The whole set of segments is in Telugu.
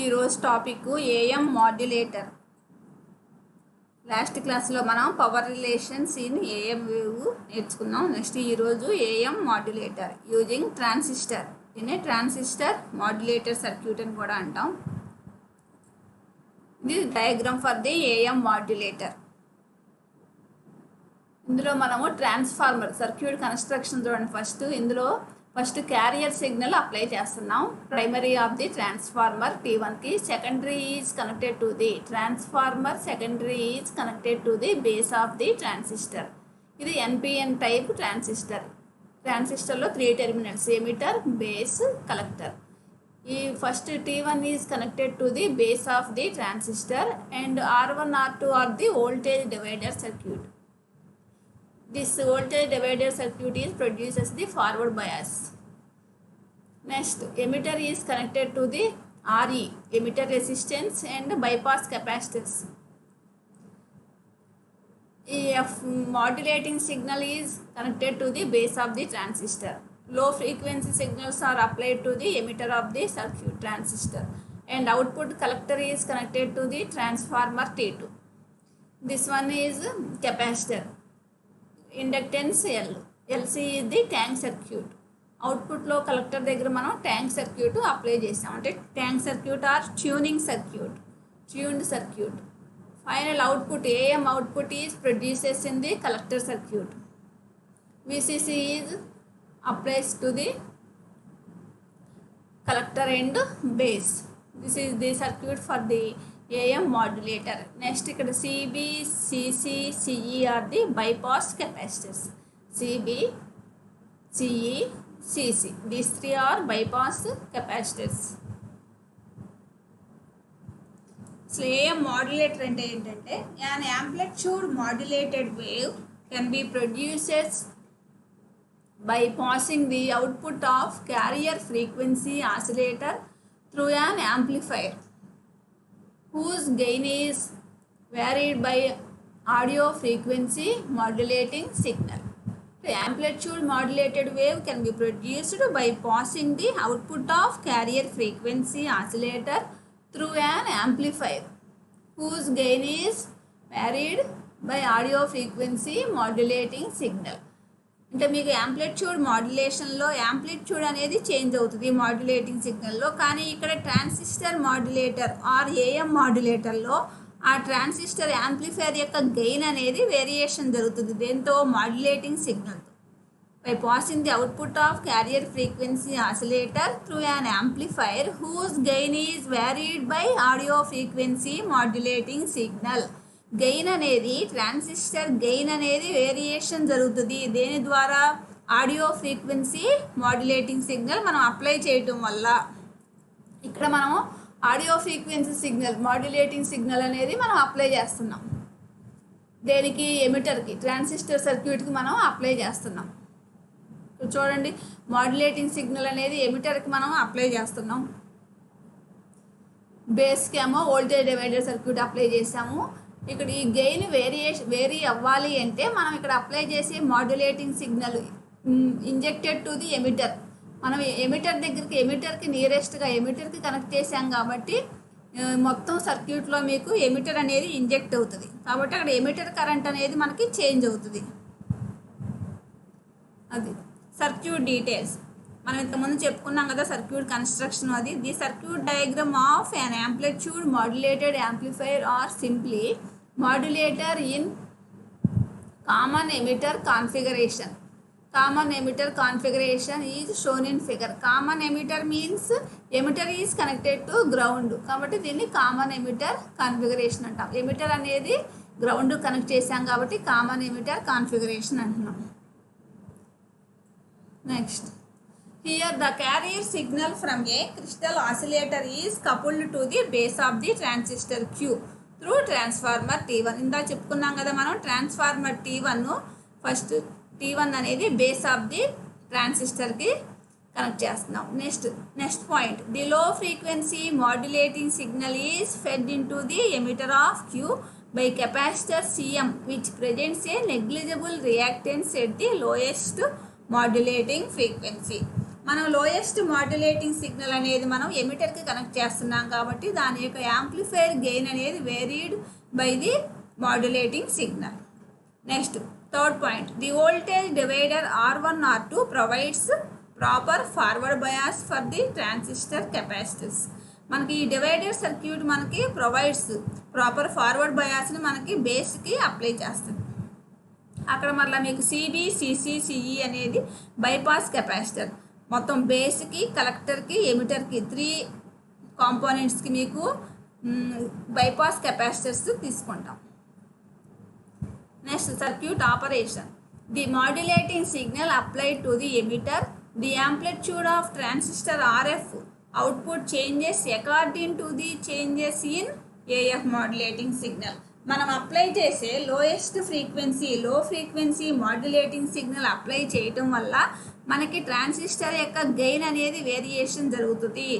ఈరోజు టాపిక్ ఏఎం మాడ్యులేటర్. లాస్ట్ క్లాస్లో మనం power relations in AM wave నేర్చుకున్నాం. నెక్స్ట్ ఈరోజు ఏఎం మాడ్యులేటర్ యూజింగ్ ట్రాన్సిస్టర్. దీన్ని ట్రాన్సిస్టర్ మాడ్యులేటర్ సర్క్యూట్ అని కూడా అంటాం. ఇది diagram for the AM modulator. ఇందులో మనము ట్రాన్స్ఫార్మర్ సర్క్యూట్ కన్స్ట్రక్షన్ చూడండి. ఇందులో ఫస్ట్ క్యారియర్ సిగ్నల్ అప్లై చేస్తున్నాం. ప్రైమరీ ఆఫ్ ది ట్రాన్స్ఫార్మర్ T1కి, secondary is connected to the transformer, secondary is connected to the base of the transistor. ఇది ఎన్పిఎన్ టైప్ ట్రాన్సిస్టర్. ట్రాన్సిస్టర్లో 3 టెర్మినల్స్, ఎమిటర్, బేస్, కలెక్టర్. ఈ first T1 is connected to the base of the transistor and R1 R2 are the voltage divider circuit. This voltage divider circuit is produces the forward bias. Next, emitter is connected to the RE, emitter resistance and bypass capacitors. If modulating signal is connected to the base of the transistor. Low frequency signals are applied to the emitter of the circuit transistor and output collector is connected to the transformer T2. This one is capacitor. Inductance LC ఇది ట్యాంక్ సర్క్యూట్. అవుట్పుట్లో కలెక్టర్ దగ్గర మనం ట్యాంక్ సర్క్యూట్ అప్లై చేసాం, అంటే tank circuit or tuned circuit. Final output AM output is produces in the collector circuit. VCC is applies to the collector and base. This is the circuit for the AM modulator. Next ఇక్కడ CB, CC, CE are the bypass capacitors. CB, CE, CC. These 3 are bypass capacitors. So AM modulator అంటే ఏంటంటే an amplitude modulated wave can be produced by passing the output of carrier frequency oscillator through an amplifier whose gain is varied by audio frequency modulating signal. The amplitude modulated wave can be produced by passing the output of carrier frequency oscillator through an amplifier whose gain is varied by audio frequency modulating signal. అంటే మీకు యాంప్లిట్యూడ్ మాడ్యులేషన్లో యాంప్లిట్యూడ్ అనేది చేంజ్ అవుతుంది మాడ్యులేటింగ్ సిగ్నల్లో, కానీ ఇక్కడ ట్రాన్సిస్టర్ మాడ్యులేటర్ ఆర్ ఏఎం మాడ్యులేటర్లో ఆ ట్రాన్సిస్టర్ యాంప్లిఫైయర్ యొక్క గెయిన్ అనేది వేరియేషన్ జరుగుతుంది దేంతో మాడ్యులేటింగ్ సిగ్నల్తో. By passing the output of carrier frequency oscillator through an amplifier whose gain is varied by audio frequency modulating signal. Gain అనేది ట్రాన్సిస్టర్ గెయిన్ అనేది వేరియేషన్ జరుగుతుంది దేని ద్వారా, ఆడియో ఫ్రీక్వెన్సీ మాడ్యులేటింగ్ సిగ్నల్ మనం అప్లై చేయటం వల్ల. ఇక్కడ మనము audio frequency signal modulating signal అనేది మనం అప్లై చేస్తున్నాం. దేనికి, ఎమిటర్కి, ట్రాన్సిస్టర్ సర్క్యూట్కి మనం అప్లై చేస్తున్నాం. చూడండి, మాడ్యులేటింగ్ సిగ్నల్ అనేది ఎమిటర్కి మనం అప్లై చేస్తున్నాం. బేస్కి ఏమో వోల్టేజ్ డివైడర్ సర్క్యూట్ అప్లై చేసాము. ఇక్కడ ఈ గెయిన్ వేరీ అవ్వాలి అంటే మనం ఇక్కడ అప్లై చేసే modulating signal injected to the emitter. మనం ఎమిటర్ దగ్గరికి, ఎమిటర్కి నియరెస్ట్గా ఎమిటర్కి కనెక్ట్ చేసాం కాబట్టి మొత్తం సర్క్యూట్లో మీకు ఎమిటర్ అనేది ఇంజెక్ట్ అవుతుంది కాబట్టి అక్కడ ఎమిటర్ కరెంట్ అనేది మనకి చేంజ్ అవుతుంది. అది సర్క్యూట్ డీటెయిల్స్ మనం ఇంతకుముందు చెప్పుకున్నాం కదా, సర్క్యూట్ కన్స్ట్రక్షన్. అది the circuit diagram of an amplitude modulated amplifier or simply modulator in common emitter configuration. Common emitter configuration is shown in figure. Common emitter means emitter is connected to ground కాబట్టి దీన్ని కామన్ ఎమిటర్ కాన్ఫిగరేషన్ అంటాం. ఎమిటర్ అనేది గ్రౌండ్ కనెక్ట్ చేసాం కాబట్టి కామన్ ఎమిటర్ కాన్ఫిగరేషన్ అంటున్నాం. Next, here the carrier signal from a crystal oscillator is coupled to the base of the transistor Q through transformer T1. ఇందా చెప్పుకున్నాం కదా మనం ట్రాన్స్ఫార్మర్ T1 ఫస్ట్ T1 అనేది బేస్ ఆఫ్ ది ట్రాన్సిస్టర్కి కనెక్ట్ చేస్తున్నాం. నెక్స్ట్ పాయింట్, ది లో frequency modulating signal is fed in to the emitter of Q by capacitor Cm which presents a negligible reactance at the lowest modulating frequency. మనం లోయెస్ట్ మాడ్యులేటింగ్ సిగ్నల్ అనేది మనం ఎమిటర్కి కనెక్ట్ చేస్తున్నాం కాబట్టి దాని యొక్క యాంప్లిఫైయర్ గెయిన్ అనేది varied by the modulating signal. Next third point, the voltage divider R1 R2 provides proper forward bias for the transistor capacitors. మనకి ఈ డివైడర్ సర్క్యూట్ మనకి ప్రొవైడ్స్ ప్రాపర్ ఫార్వర్డ్ బయాస్ని మనకి బేస్కి అప్లై చేస్తుంది. అక్కడ మళ్ళీ మీకు సిబి సిసి సిఈ అనేది బైపాస్ కెపాసిటర్. మొత్తం బేస్కి, కలెక్టర్కి, ఎమిటర్కి 3 కాంపోనెంట్స్కి మీకు బైపాస్ కెపాసిటర్స్ తీసుకుంటాం. Next circuit operation. The modulating signal applied to the emitter, the amplitude of transistor RF output changes according to the changes in AF modulating signal. మనం అప్లై చేసే లోయెస్ట్ ఫ్రీక్వెన్సీ, లో ఫ్రీక్వెన్సీ మాడ్యులేటింగ్ సిగ్నల్ అప్లై చేయటం వల్ల మనకి ట్రాన్సిస్టర్ యొక్క గెయిన్ అనేది వేరియేషన్ జరుగుతుంది.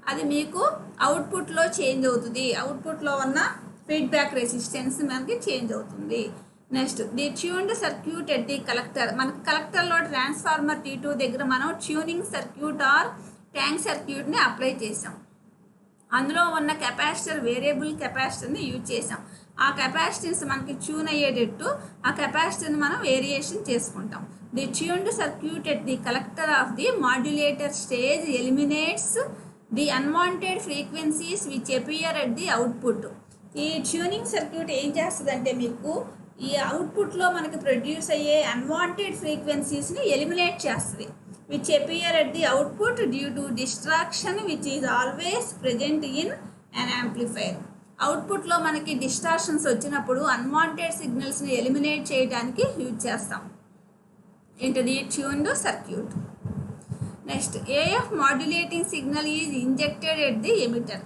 అది మీకు అవుట్పుట్లో చేంజ్ అవుతుంది. అవుట్పుట్లో ఉన్న ఫీడ్బ్యాక్ రెసిస్టెన్స్ మనకి చేంజ్ అవుతుంది. Next the tuned circuit at the collector. మనకి కలెక్టర్లో ట్రాన్స్ఫార్మర్ T2 దగ్గర మనం ట్యూనింగ్ సర్క్యూట్ ఆర్ ట్యాంక్ సర్క్యూట్ని అప్లై చేసాం. అందులో ఉన్న కెపాసిటర్ వేరియబుల్ కెపాసిటర్ని యూజ్ చేసాం. ఆ కెపాసిటెన్స్ మనకి ట్యూన్ అయ్యేటట్టు ఆ కెపాసిటర్ని మనం వేరియేషన్ చేసుకుంటాం. The tuned circuit at the collector of the modulator stage eliminates the unwanted frequencies which appear at the output. ఈ ట్యూనింగ్ సర్క్యూట్ ఏం చేస్తుందంటే మీకు ఈ అవుట్పుట్లో మనకి ప్రొడ్యూస్ అయ్యే అన్వాంటెడ్ ఫ్రీక్వెన్సీస్ని ఎలిమినేట్ చేస్తుంది. Which appear at the output due to distraction which is always present in an amplifier. అవుట్పుట్లో మనకి డిస్టార్షన్స్ వచ్చినప్పుడు అన్వాంటెడ్ సిగ్నల్స్ని ఎలిమినేట్ చేయడానికి యూజ్ చేస్తాం. ఏంటది? Tuned circuit. Next AF modulating signal is injected at the emitter.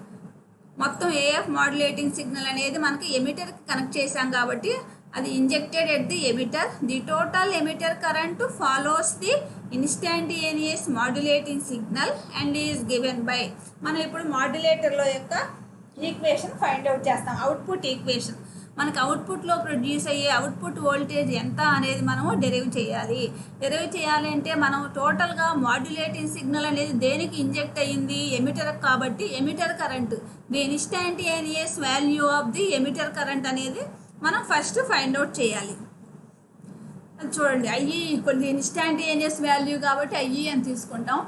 మొత్తం AF మాడ్యులేటింగ్ సిగ్నల్ అనేది మనకి ఎమిటర్కి కనెక్ట్ చేసాం కాబట్టి అది injected at the emitter. The total emitter current follows the instantaneous modulating signal and is given by. మనం ఇప్పుడు మాడ్యులేటర్లో యొక్క ఈక్వేషన్ ఫైండ్ అవుట్ చేస్తాం. Output equation. మనకు అవుట్పుట్లో ప్రొడ్యూస్ అయ్యే అవుట్పుట్ వోల్టేజ్ ఎంత అనేది మనము డెరైవ్ చేయాలి. డెరైవ్ చేయాలి అంటే మనం టోటల్గా మాడ్యులేటింగ్ సిగ్నల్ అనేది దేనికి ఇంజెక్ట్ అయ్యింది? ఎమిటర్. కాబట్టి emitter current, the instantaneous value of the emitter current అనేది మనం ఫస్ట్ ఫైండ్ అవుట్ చేయాలి. చూడండి, IE equal the instantaneous value కాబట్టి ఐఈ అని తీసుకుంటాం.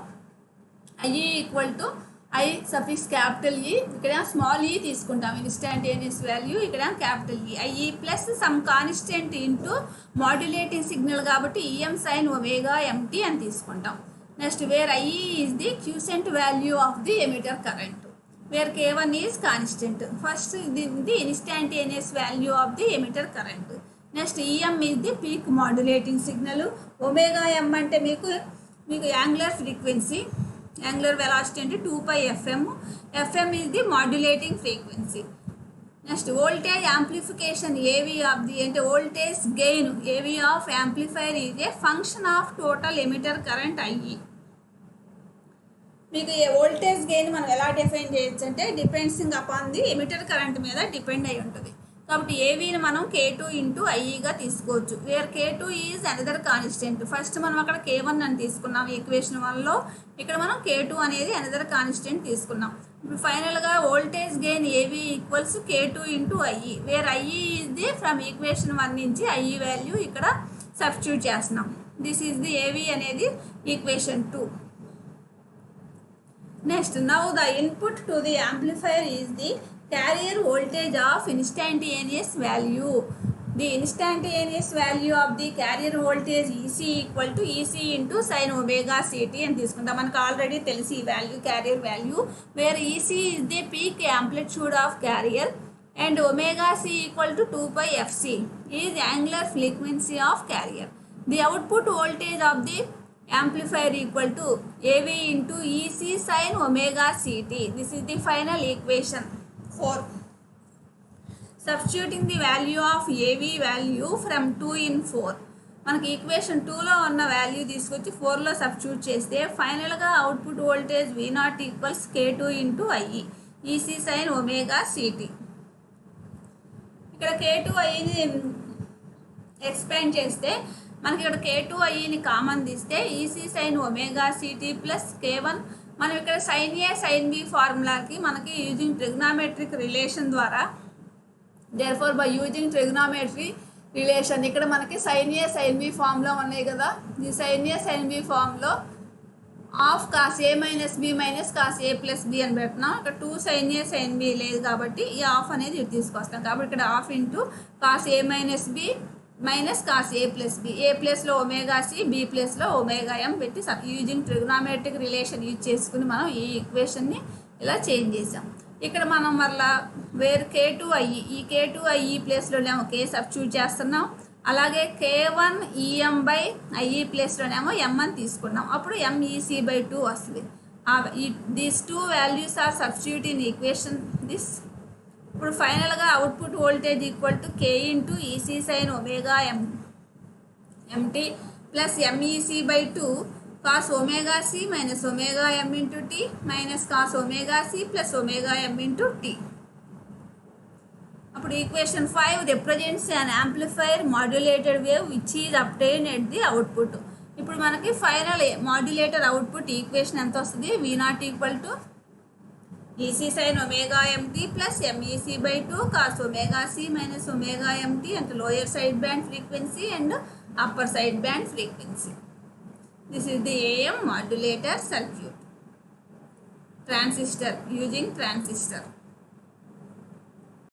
IE equal to I suffix capital E, ఇక్కడ స్మాల్ e తీసుకుంటాం. ఇన్స్టాంటేనియస్ వాల్యూ ఇక్కడ capital E. IE plus some constant into modulating signal కాబట్టి EM sin ఒమేగా MT అని తీసుకుంటాం. Next where IE is the quiescent value of the emitter current, wear K1 is constant. First the instantaneous value of the emitter current. Next EM is the peak modulating signal. Omega M అంటే మీకు యాంగులర్ ఫ్రీక్వెన్సీ, యాంగులర్ వెలాసిటీ అంటే 2πfm. FM is the modulating frequency. Next voltage amplification AV of the అంటే voltage gain AV of amplifier is a function of total emitter current IE. మీకు ఏ వోల్టేజ్ గెయిన్ మనం ఎలా డిఫైన్ చేయొచ్చు అంటే depending upon the emitter current మీద డిపెండ్ అయి ఉంటుంది. కాబట్టి ఏవీని మనం K2 ఇంటూ ఐఈగా తీసుకోవచ్చు. Where K2 is another constant. First మనం అక్కడ K1 అని తీసుకున్నాం ఈక్వేషన్ 1లో, ఇక్కడ మనం K2 అనేది అనదర్ కాన్స్టెంట్ తీసుకున్నాం. ఇప్పుడు ఫైనల్గా voltage gain AV equals K2 into IE, where IE is the from equation 1 నుంచి ఐఈ వాల్యూ ఇక్కడ సబ్స్టిట్యూట్ చేస్తున్నాం. దిస్ ఈజ్ ది ఏవీ అనేది equation 2. Next, now the input to the amplifier is the carrier voltage of instantaneous value. The instantaneous value of the carrier voltage EC equal to EC into sin omega CT అని తీసుకుంటాం. మనకు ఆల్రెడీ తెలిసి ఈ value carrier value, where EC is the peak amplitude of carrier and omega C equal to 2πfc is angular frequency of carrier. The output voltage of the amplifier equal to AV into EC sin omega CT. This is the final equation 4. Substituting the value of AV value from 2 in 4. మనకి ఈక్వేషన్ 2లో ఉన్న వాల్యూ తీసుకొచ్చి 4లో సబ్స్టిట్యూట్ చేస్తే ఫైనల్గా output voltage V0 equals K2 into IE EC sin omega CT. ఇక్కడ K2 IEని ఎక్స్పాండ్ చేస్తే మనకి ఇక్కడ K2IEని కామన్ తీస్తే EC sine omega city plus K1 మనం ఇక్కడ సైన్ ఏ సైన్ బి ఫార్ములాకి మనకి యూజింగ్ ట్రిగ్నామెట్రిక్ రిలేషన్ ద్వారా therefore by using trigonometry relation ఇక్కడ మనకి sin a sin b formula ఉన్నాయి కదా, ఈ sin a sin b ఫార్ములో of cos a minus b minus cos a plus b అని పెట్టినాం. ఇక్కడ 2 sin a sin b లేదు కాబట్టి ఈ ఆఫ్ అనేది ఇటు తీసుకొస్తాం. కాబట్టి ఇక్కడ of into cos a minus b minus cos A plus B, A ప్లేస్లో ఒమేగా సి, బి ప్లేస్లో ఒమేగా ఎం పెట్టి యూజింగ్ ట్రిగ్నామెట్రిక్ రిలేషన్ యూజ్ చేసుకుని మనం ఈ ఈక్వేషన్ని ఇలా చేంజ్ చేసాం. ఇక్కడ మనం మరలా వేరు K2IE, ఈ K2IE ప్లేస్లోనేమో K సబ్స్టిట్యూట్ చేస్తున్నాం. అలాగే K1EM బై IE ప్లేస్లోనేమో M అని తీసుకున్నాం. అప్పుడు MEC/2 వస్తుంది. These two values are substitute in equation this. ఇప్పుడు ఫైనల్గా output voltage equal to K into EC sine omega MT plus MEC/2 cos omega c minus omega m into t minus cos omega c plus omega m into t. అప్పుడు equation 5 represents an amplifier modulated wave which is obtained at the output. ఇప్పుడు మనకి ఫైనల్ మాడ్యులేటర్ అవుట్పుట్ ఈక్వేషన్ ఎంత వస్తుంది? V0 equal to EC sine omega MT plus MEC/2 cos omega c minus omega mt అంటే lower side band frequency and upper side band frequency. This is the AM modulator circuit. Transistor, using transistor.